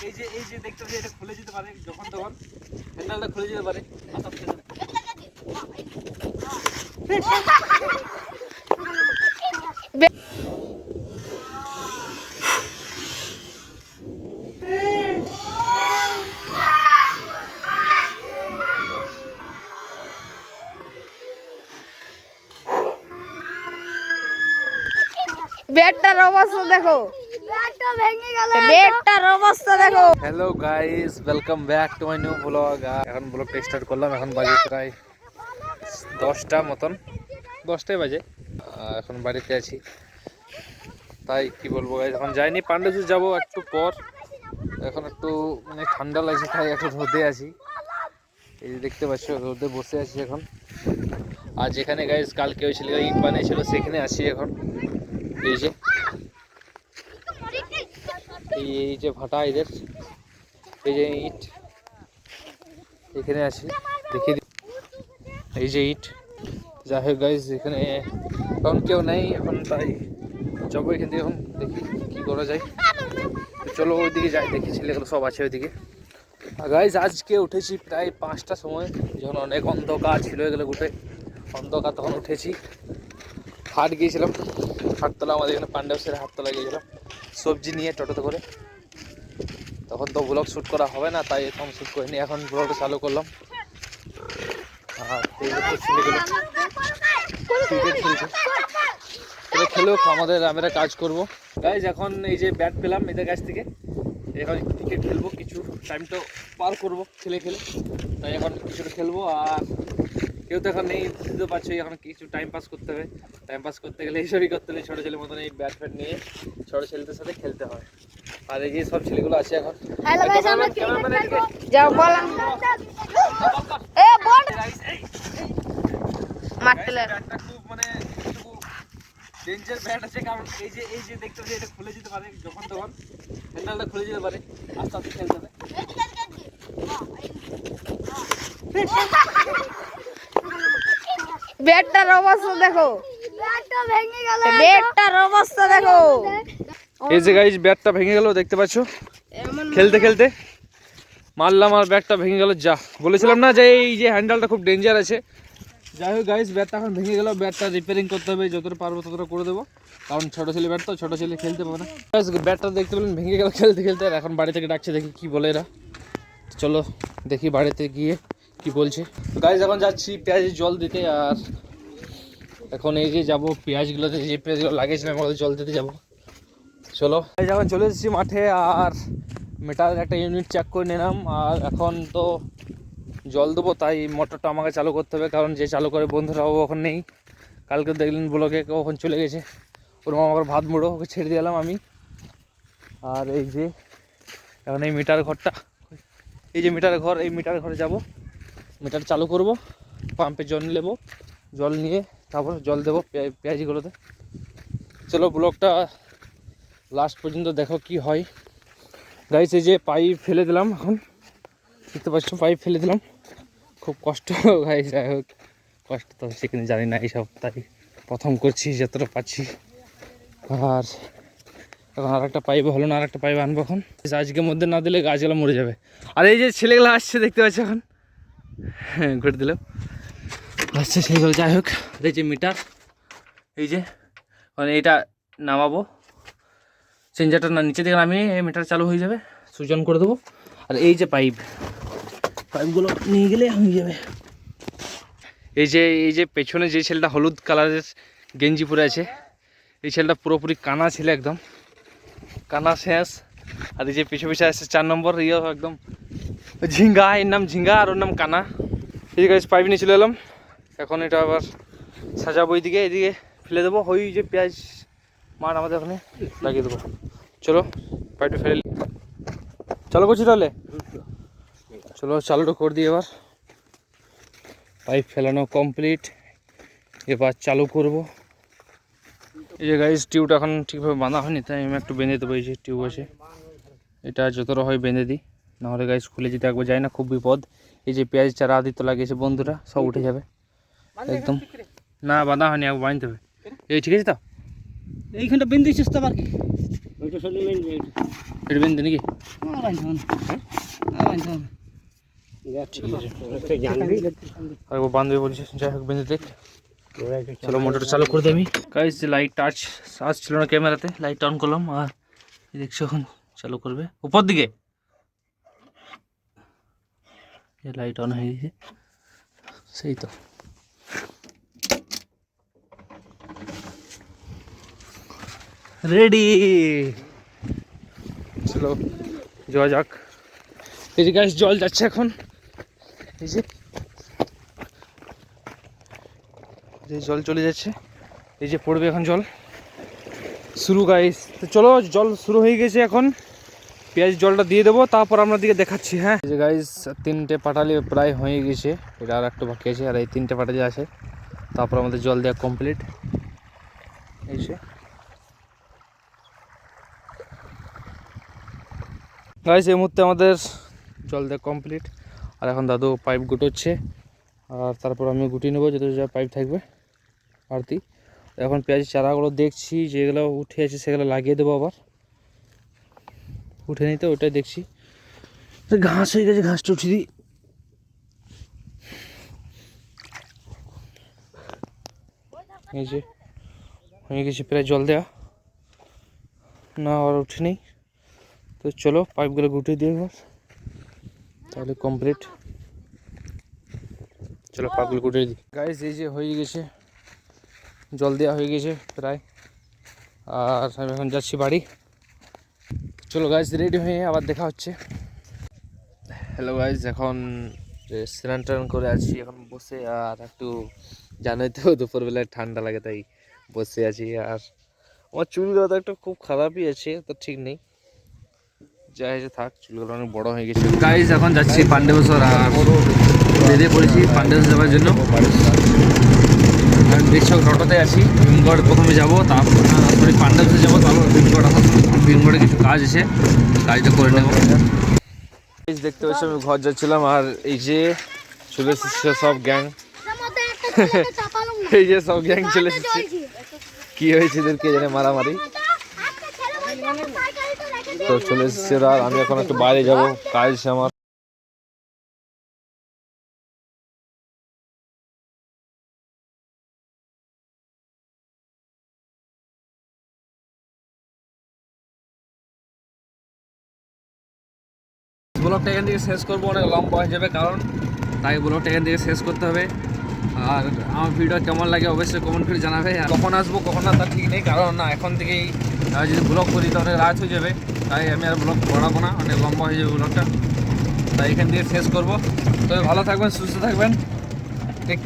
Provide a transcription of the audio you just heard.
এই যে দেখতে পাচ্ছি এটা খুলে যেতে পারে যখন তখন হ্যান্ডেলটা খুলে যেতে পারে বেডটার অবস্থা দেখো, বেডটা ভেঙে গেল, বেডটার অবস্থা দেখো। Hello guys, welcome back to my new blog. এখন ব্লগটা স্টার্ট করলাম। এখন বাজে প্রায় 10টা মতন, 10টাই বাজে। এখন বাড়িতে আছি, তাই কি বলবো গাইস, এখন যাইনি, পান্ডুসি যাব একটু পর। এখন একটু মানে ঠান্ডা লাগছে, তাই একটু রোদে আছি। এই যে দেখতে পাচ্ছ রোদে বসে আছি এখন। আর যেখানে গাইস কালকে হয়েছিল ইট বানিয়েছিল সেখানে আসি এখন। এই যে ভাটা এদের, এই যে ইট, এখানে আছি দেখে এই যে ইট। যাই হোক গাইস, এখানে এখন কেউ নেই এখন, তাই যাবো এখান থেকে। এখন দেখি কি করা যায়, চলো ওইদিকে যাই, দেখি ছেলেগুলো সব আছে ওইদিকে। আর গাইস আজকে উঠেছি প্রায় 5টার সময়, যখন অনেক অন্ধকার ছিল, এগুলো উঠে অন্ধকার তখন উঠেছি। হাট গিয়েছিলাম, হাটতলা, আমাদের এখানে পান্ডাবসের হাটতলা গিয়েছিলাম সবজি নিয়ে টোটোতে করে। তখন তো ব্লগ শ্যুট করা হবে না, তাই এখন শ্যুট করিনি, এখন ব্লগটা চালু করলাম। আর ছেলেগুলো ক্রিকেট খেলছে, খেলেও আমরা কাজ করবো গাইজ। এখন এই যে ব্যাট পেলাম এদের কাছ থেকে, এখন ক্রিকেট খেলবো, কিছু টাইম তো পার করবো খেলে, তাই এখন কিছুটা খেলবো। আর কেউ তো এখন নেই, বুঝতে পারছো, এখন কিছু টাইম পাস করতে হবে। টাইম পাস করতে গেলে এইসবই করতে হলে ছোটো ছেলের মতন এই ব্যাট ফ্যাট নিয়ে ছোটো ছেলেদের সাথে খেলতে হয়। আর এই যে সব ছেলেগুলো আছে এখন, যাও বলা এ বল মারতেলে একটা খুব মানে ডেঞ্জার ব্যাট আছে, কারণ এই যে দেখতে পাচ্ছি এটা খুলে যেতে পারে যখন তখন, হ্যান্ডেলটা খুলে যেতে পারে, আস্তে আস্তে খেলতে হবে। বেডটার অবস্থা দেখো, বেডটা ভেঙে গেল, বেডটার অবস্থা দেখো। এই যে গাইস ব্যাটটা ভেঙে গেল, দেখতে পাচ্ছো, খেলতে খেলতে মারলাম আর ব্যাটটা ভেঙে গেল। যা বলেছিলাম না যে এই যে হ্যান্ডেলটা খুব ডেঞ্জার আছে। যাই হোক গাইস, ব্যাটটা এখন ভেঙে গেল, ব্যাটটা রিপেয়ারিং করতে হবে, যতটা পারবো ততটা করে দেবো, কারণ ছোটো ছেলে ব্যাট তো, ছোটো ছেলে খেলতে পাবে না। ব্যাটটা দেখতে পেলেন ভেঙে গেল খেলতে খেলতে। আর এখন বাড়ি থেকে ডাকছে, দেখি কি বলে এরা। চলো দেখি বাড়িতে গিয়ে কি বলছে। গাইস এখন যাচ্ছি পেঁয়াজের জল দিতে। আর এখন এই যে যাবো পেঁয়াজগুলোতে, যে পেঁয়াজগুলো লাগিয়েছিলাম ওগুলো জল দিতে যাবো। চলো গাইস এখন চলে এসেছি মাঠে, আর মিটারের একটা ইউনিট চেক করে নিলাম। আর এখন তো জল দেবো, তাই মোটরটা আমাকে চালু করতে হবে, কারণ যে চালু করে বন্ধুরা ও এখন নেই। কালকে দেখলেন ব্লগে ওখান চলে গেছে, ওর মামার ভাত মুড়ো, ওকে ছেড়ে দিলাম আমি। আর এই যে এখন এই মিটার ঘরটা, এই যে মিটার ঘর, এই মিটার ঘরে যাব, মিটার চালু করব, পাম্পে জল নেবো, জল নিয়ে তারপর জল দেবো পেঁয়াজিগুলোতে। চলো ব্লগটা লাস্ট পর্যন্ত দেখো কি হয় গাইস। এই যে পাইপ ফেলে দিলাম, এখন দেখতে পাচ্ছ পাইপ ফেলে দিলাম, খুব কষ্ট গাইস। যাই হোক কষ্ট তো সেখানে জানি না এইসব, তাই প্রথম করছি যতটা পাচ্ছি। আর এখন আর একটা পাইপ হলো না, আর একটা পাইপ আনবো এখন। আজকের মধ্যে না দিলে গাছগুলো মরে যাবে। আর এই যে ছেলেগুলো আসছে দেখতে পাচ্ছি, এখন হ্যাঁ ঘুরে দিলাম, আসছে সেইগুলো। যাই হোক এই যে মিটার, এই যে মানে এইটা নামাবো, চেঞ্জারটা না নিচে দিকে নামিয়ে এই মিটার চালু হয়ে যাবে, সুইচ অন করে দেবো। আর এই যে পাইপগুলো নিয়ে গেলে হয়ে যাবে। এই যে পেছনে যে ছেলেটা হলুদ কালারের গেঞ্জি পরে আছে, এই ছেলেটা পুরোপুরি কানা ছিল, একদম কানা শেষ। আর এই যে পিছু পিছু আসছে 4 নম্বর, ইয়ে একদম ঝিঙ্গা, এর নাম ঝিঙ্গা আর ওর নাম কানা। এই যে পাইপ নিয়ে চলে এলাম, এখন এটা আবার সাজাবো, এদিকে ফেলে দেবো। ওই যে পেঁয়াজ মাঠ আমাদের ওখানে লাগিয়ে দেবো। চলো পাইপটা ফেলে চালু করছি তাহলে, চলো চালুটা করে দিই। এবার পাইপ ফেলানো কমপ্লিট, এবার চালু করব। এই যে গাইস টিউবটা এখন ঠিকভাবে বাঁধা হয়নি, তাই আমি একটু বেঁধে দেবো। এই যে টিউব আছে, এটা যতটা হয় বেঁধে দিই, নাহলে গাইস খুলে যেতে একবার যায় না, খুব বিপদ। এই যে পেঁয়াজ চারা আদি তো লাগিয়েছে বন্ধুরা, সব উঠে যাবে একদম। না বাঁধা হয়নি, একবার বাঁধতে হবে। এই ঠিক আছে তো, এইখানটা বেঁধে দিচ্ছিস তো, আবার কি এটা বেঁধে নাকি? আর ও বান্ধবী বলছে যাই হোক বেঁধে দেখ। চলো মোটরটা চালু করে দিই আমি। গাইস যে লাইট টাচ ছিল না ক্যামেরাতে, লাইট অন করলাম আর দেখছো এখন চালু করবে উপর দিকে। লাইট অন হয়ে গেছে, সেই তো। রেডি, চলো যাওয়া যাক। এই যে গাইস জল যাচ্ছে এখন, এই যে জল চলে যাচ্ছে, এই যে পড়বে এখন জল শুরু গাইস। তো চলো জল শুরু হয়ে গেছে এখন, পেঁয়াজ জলটা দিয়ে দেবো তারপর আমরা দিকে দেখাচ্ছি। হ্যাঁ এই যে গাইস 3টে পাটালি প্রায় হয়ে গেছে, এটা আর একটু বাকি আছে, আর এই 3টে পাটালি আছে, তারপর আমাদের জল দেওয়া কমপ্লিট। এই যে গাইস এই মুহূর্তে আমাদের জল দেওয়া কমপ্লিট, আর এখন দাদু পাইপ গুটোচ্ছে, আর তারপর আমি গুটিয়ে নেবো যত যা পাইপ থাকবে আরতি। এখন পেঁয়াজের চারাগুলো দেখছি যেগুলো উঠে আছে সেগুলো লাগিয়ে দেবো, আবার উঠে নিতে ওটাই দেখছি। ঘাস হয়ে গেছে, ঘাসটা উঠিয়ে দিই। এই যে হয়ে গেছে প্রায় জল দেওয়া, না আর উঠে নেই। তো চলো পাইপগুলো গুটিয়ে দিই এবার, তাহলে কমপ্লিট। চলো পাইপগুলো গুটিয়ে দিই গাইস। এই যে হয়ে গেছে, জল দেওয়া হয়ে গেছে প্রায়, আর আমি এখন যাচ্ছি বাড়ি। চলো গাইস রেডি হয়ে আবার দেখা হচ্ছে। হ্যালো গাইস, এখন স্নান টান করে আছি এখন বসে, আর একটু জানোই তো দুপুরবেলায় ঠান্ডা লাগে তাই বসে আছি। আর আমার চুলগুলো তো একটা খুব খারাপই আছে, তো ঠিক নেই, যাই হয়েছে থাক, চুলগুলো অনেক বড় হয়ে গেছে। গাইস এখন যাচ্ছি পাণ্ডবেশ্বর, আর বেরিয়ে পড়েছি পাণ্ডবেশ্বর যাওয়ার জন্য। আমি দেখছি টোটোতে আছি, ভীমগড় প্রথমে যাবো, তারপর সরি পাণ্ডবেশ্বর যাবো, তারপর ভীমগড় আসবো। ভীমগড়ে কিছু কাজ আছে, কাজটা করে নেবো। দেখতে পাচ্ছি আমি ঘর যাচ্ছিলাম, আর এই যে চলে এসেছে সব গ্যাং, এই যে সব গ্যাং চলে এসেছে। কি হয়েছে এদের কে জানে, মারামারি। তো চলে এসেছে, আর আমি এখন একটু বাইরে যাব, কাজ আছে আমার। ব্লগটা এখান থেকে শেষ করবো, অনেক লম্বা হয়ে যাবে, কারণ তাই ব্লগটা এখান থেকে শেষ করতে হবে। আর আমার ভিডিও কেমন লাগে অবশ্যই কমেন্ট করে জানাবে। আর কখন আসবো কখন না তা ঠিক নেই, কারণ না এখন থেকেই যদি ব্লগ করি তো অনেক রাত হয়ে যাবে, তাই আমি আর ব্লগ বাড়াবো না, অনেক লম্বা হয়ে যাবে ব্লগটা, তাই এখান থেকে শেষ করবো। তবে ভালো থাকবেন, সুস্থ থাকবেন, টেক কেয়ার।